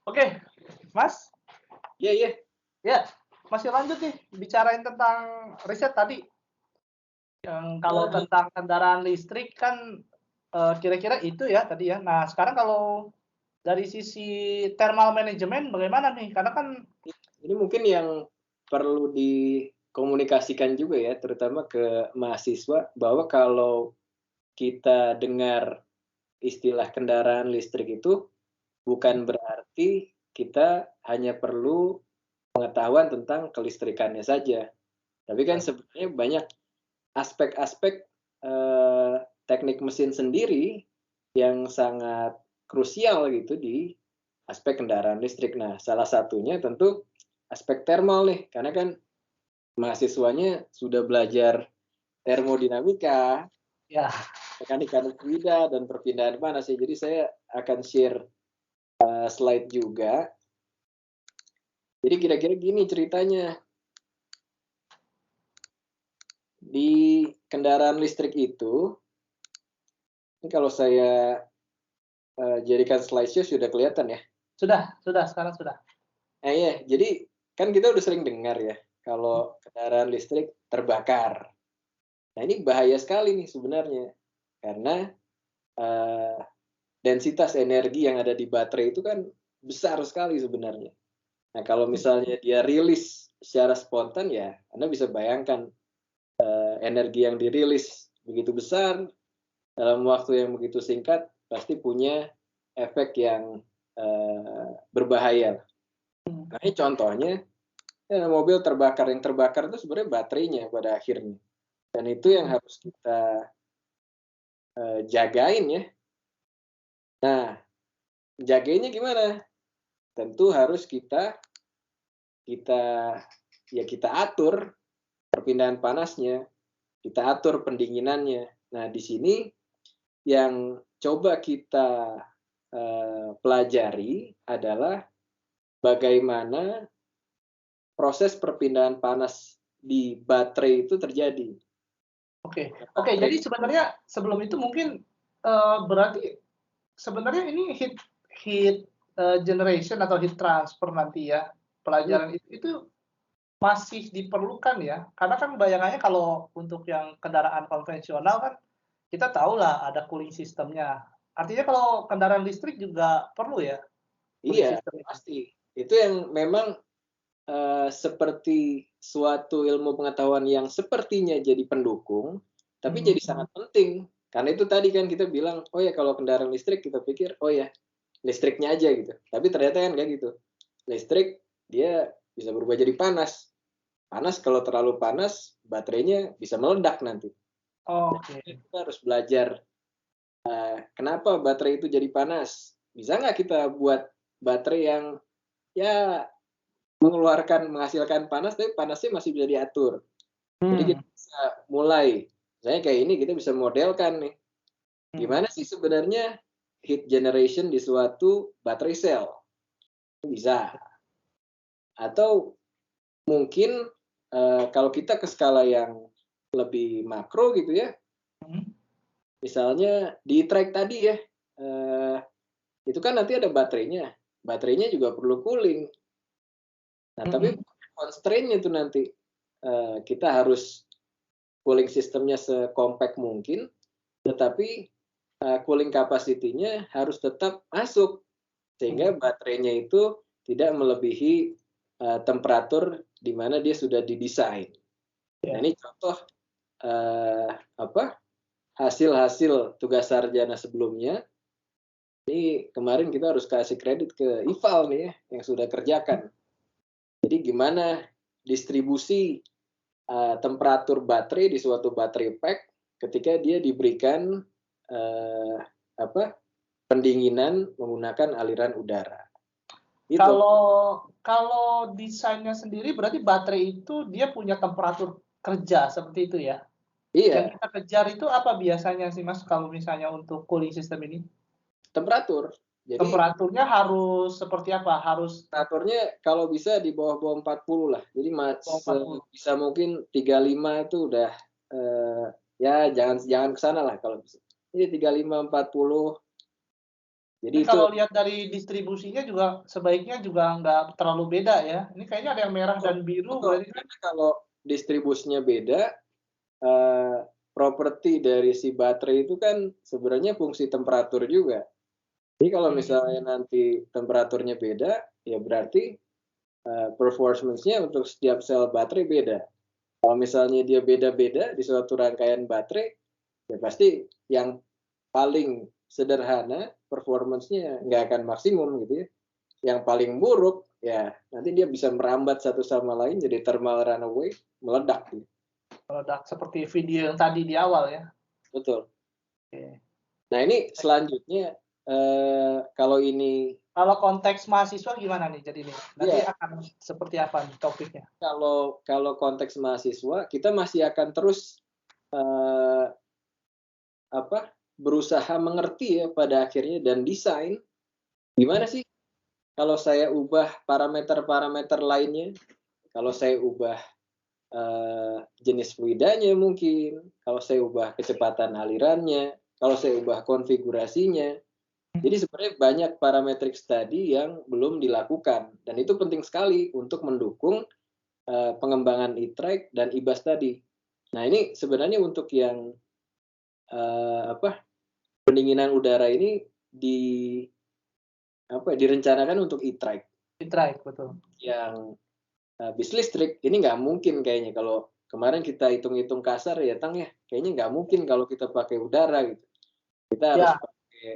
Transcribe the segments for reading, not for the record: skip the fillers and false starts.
Oke, Mas. Iya, iya. Ya, masih lanjut nih bicarain tentang riset tadi. Yang kalau Heeh. tentang kendaraan listrik kan, kira-kira itu ya tadi ya. Nah, sekarang kalau dari sisi thermal management bagaimana nih? Karena kan Ini mungkin yang perlu dikomunikasikan juga ya, terutama ke mahasiswa, bahwa kalau kita dengar istilah kendaraan listrik itu bukan berarti kita hanya perlu pengetahuan tentang kelistrikannya saja. Tapi kan betul, sebenarnya banyak aspek-aspek, teknik mesin sendiri yang sangat krusial gitu di aspek kendaraan listrik. Nah, salah satunya tentu aspek thermal nih, karena kan mahasiswanya sudah belajar termodinamika, ya. mekanika fluida, dan perpindahan panas ya. Jadi saya akan share, slide juga. Jadi kira-kira gini ceritanya, di kendaraan listrik itu, ini kalau saya, jadikan slideshow sudah kelihatan ya? Sudah, sekarang sudah. Nah iya, jadi kan kita udah sering dengar ya, kalau kendaraan listrik terbakar. Nah ini bahaya sekali nih sebenarnya, karena, eee, densitas energi yang ada di baterai itu kan besar sekali sebenarnya. Nah kalau misalnya dia rilis secara spontan ya Anda bisa bayangkan, energi yang dirilis begitu besar, dalam waktu yang begitu singkat, pasti punya efek yang, berbahaya. Nah ini contohnya, mobil terbakar, yang terbakar itu sebenarnya baterainya pada akhirnya, dan itu yang Mhm. harus kita, jagain ya. Nah, jagainya gimana? Tentu harus kita kita kita atur perpindahan panasnya, kita atur pendinginannya. Nah, di sini yang coba kita, pelajari adalah bagaimana proses perpindahan panas di baterai itu terjadi. Oke. Nah, Oke, baterai jadi sebenarnya sebelum itu mungkin, berarti sebenarnya ini heat heat, generation atau heat transfer nanti ya, mhm, pelajaran itu masih diperlukan ya? Karena kan bayangannya kalau untuk yang kendaraan konvensional kan, kita tahulah ada cooling system-nya. Artinya kalau kendaraan listrik juga perlu ya, cooling iya, system itu? pasti. Itu yang memang, seperti suatu ilmu pengetahuan yang sepertinya jadi pendukung, tapi Mhm. jadi sangat penting. Karena itu tadi kan kita bilang, "Oh ya kalau kendaraan listrik," kita pikir, "Oh ya listriknya aja," gitu. Tapi ternyata kan nggak gitu. Listrik dia bisa berubah jadi panas. Panas kalau terlalu panas, baterainya bisa meledak nanti. Oke. Kita harus belajar, kenapa baterai itu jadi panas. Bisa nggak kita buat baterai yang, ya menghasilkan panas, tapi panasnya masih bisa diatur. Jadi kita Mmm, bisa mulai, misalnya kayak ini kita bisa modelkan nih, mhm. gimana sih sebenarnya heat generation di suatu baterai sel? Bisa. Atau mungkin, kalau kita ke skala yang lebih makro gitu ya, Mhm. misalnya di track tadi ya, eee, itu kan nanti ada baterainya, baterainya juga perlu cooling. Nah, tapi Mhm. constraint-nya itu nanti, kita harus cooling sistemnya sekompak mungkin, tetapi, cooling capacity-nya harus tetap masuk, sehingga Mhm. baterainya itu tidak melebihi, temperatur di mana dia sudah didesain. Nah, Iya. ini contoh, eee, apa, hasil-hasil tugas sarjana sebelumnya. Ini kemarin kita harus kasih kredit ke IVAL nih ya, yang sudah kerjakan. Jadi gimana distribusi, temperatur baterai di suatu baterai pack ketika dia diberikan, eee, apa, pendinginan menggunakan aliran udara, gitu. Kalau kalau desainnya sendiri berarti baterai itu dia punya temperatur kerja seperti itu ya? Yang Iya, kita kejar itu apa biasanya sih Mas, kalau misalnya untuk cooling system ini? temperatur. Jadi Temperaturnya harus seperti apa? Harus temperaturnya kalau bisa di bawah-bawah 40 lah. Jadi bawah 40? sebisa mungkin 35 itu udah, ya jangan jangan ke sana lah kalau bisa. Jadi 35, 40, Jadi Ini itu kalau lihat dari distribusinya juga sebaiknya juga nggak terlalu beda ya. Ini kayaknya ada yang merah betul, dan biru betul. berarti kan? Karena kalau distribusinya beda, eee, properti dari si baterai itu kan sebenarnya fungsi temperatur juga. Jadi kalau misalnya Mmm, nanti temperaturnya beda, ya berarti, performance-nya untuk setiap sel baterai beda. Kalau misalnya dia beda-beda di suatu rangkaian baterai, ya pasti yang paling sederhana performance-nya nggak akan maksimum gitu ya. Yang paling buruk, ya nanti dia bisa merambat satu sama lain jadi thermal runaway, meledak gitu. meledak seperti video yang tadi di awal ya. Betul. Oke. Nah ini selanjutnya, kalau ini Kalau konteks mahasiswa gimana nih jadi nih? Nanti ya akan seperti apa nih topiknya? kalau kalau konteks mahasiswa, kita masih akan terus, eee, apa, berusaha mengerti ya pada akhirnya dan desain, gimana sih kalau saya ubah parameter-parameter lainnya, kalau saya ubah, jenis fluidanya mungkin, kalau saya ubah kecepatan alirannya, kalau saya ubah konfigurasinya. Jadi Mhm. sebenarnya banyak parametric study yang belum dilakukan dan itu penting sekali untuk mendukung, pengembangan e-trike dan e-bus tadi. Nah ini sebenarnya untuk yang, apa, pendinginan udara ini di apa, direncanakan untuk e-trike. Di-trike, betul. Yang, bis listrik ini nggak mungkin kayaknya kalau kemarin kita hitung-hitung kasar ya, Tang, ya, kayaknya nggak mungkin kalau kita pakai udara gitu. Kita harus Ya, pakai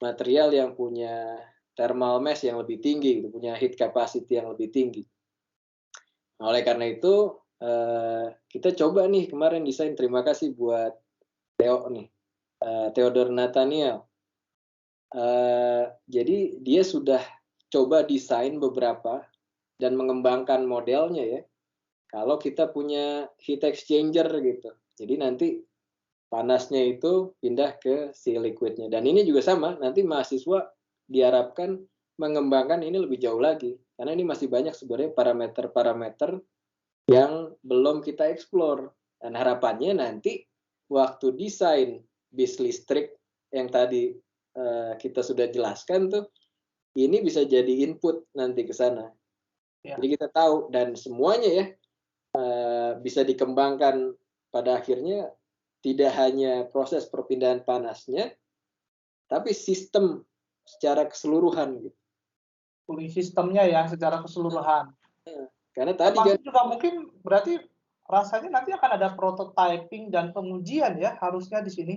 material yang punya thermal mass yang lebih tinggi gitu, punya heat capacity yang lebih tinggi. Nah, oleh karena itu, kita coba nih kemarin desain, terima kasih buat Theo nih, Theodore Nathaniel. Jadi dia sudah coba desain beberapa dan mengembangkan modelnya ya, kalau kita punya heat exchanger gitu. Jadi nanti panasnya itu pindah ke si liquidnya dan ini juga sama, nanti mahasiswa diharapkan mengembangkan ini lebih jauh lagi, karena ini masih banyak sebenarnya parameter-parameter yang belum kita explore dan harapannya nanti waktu desain bis listrik yang tadi, kita sudah jelaskan tuh, ini bisa jadi input nanti ke sana. ya. Jadi kita tahu dan semuanya ya, bisa dikembangkan pada akhirnya tidak hanya proses perpindahan panasnya, tapi sistem secara keseluruhan gitu. Cooling sistemnya ya secara keseluruhan. Karena tadi kan Termasuk juga mungkin berarti rasanya nanti akan ada prototyping dan pengujian ya harusnya di sini?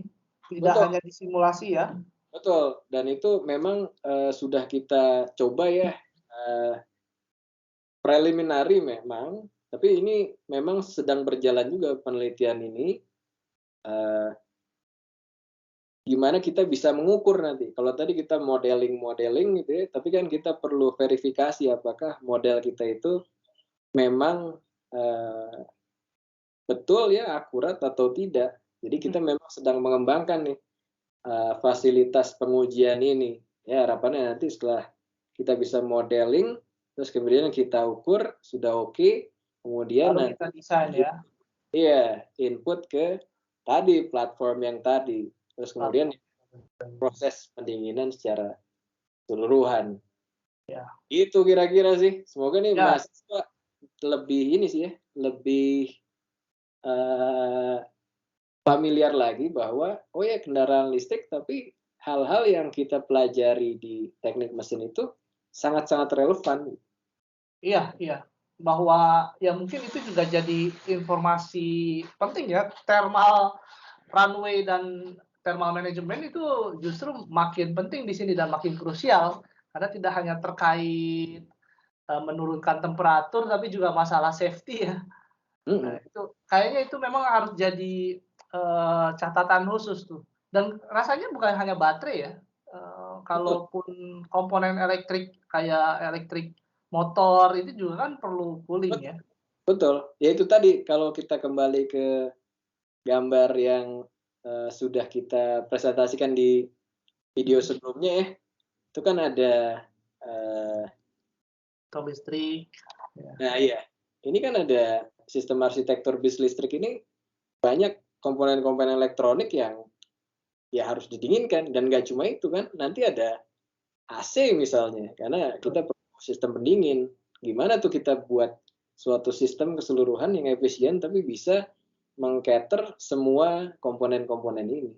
Tidak betul hanya disimulasi ya? betul dan itu memang, sudah kita coba ya, eee, preliminary memang, tapi ini memang sedang berjalan juga penelitian ini, eee, gimana kita bisa mengukur nanti. Kalau tadi kita modeling-modeling gitu ya, tapi kan kita perlu verifikasi apakah model kita itu memang, eee, betul ya, akurat atau tidak. Jadi kita memang sedang mengembangkan nih, fasilitas pengujian ini. Ya harapannya nanti setelah kita bisa modeling, terus kemudian kita ukur sudah oke, kemudian Baru nanti kita desain ya iya, input ke tadi, platform yang tadi. Terus kemudian platform. proses pendinginan secara keseluruhan. Ya, Itu kira-kira sih. Semoga nih ya, mahasiswa lebih ini sih ya, lebih, eee, familiar lagi bahwa, oh ya kendaraan listrik, tapi hal-hal yang kita pelajari di teknik mesin itu sangat-sangat relevan. iya, iya. Bahwa ya mungkin itu juga jadi informasi penting ya, thermal runway dan thermal management itu justru makin penting di sini dan makin krusial, karena tidak hanya terkait, menurunkan temperatur, tapi juga masalah safety ya. Nah, Mhm, itu kayaknya itu memang harus jadi, catatan khusus tuh. Dan rasanya bukan hanya baterai ya, betul kalaupun komponen elektrik kayak elektrik motor itu juga kan perlu cooling bet ya. betul. Ya itu tadi, kalau kita kembali ke gambar yang, sudah kita presentasikan di video Mhm. sebelumnya ya, itu kan ada, eee Motor listrik, ya. nah iya, ini kan ada sistem arsitektur bis listrik ini banyak komponen-komponen elektronik yang ya harus didinginkan. Dan nggak cuma itu kan, nanti ada AC misalnya, karena kita perlu sistem pendingin. Gimana tuh kita buat suatu sistem keseluruhan yang efisien tapi bisa meng-cater semua komponen-komponen ini.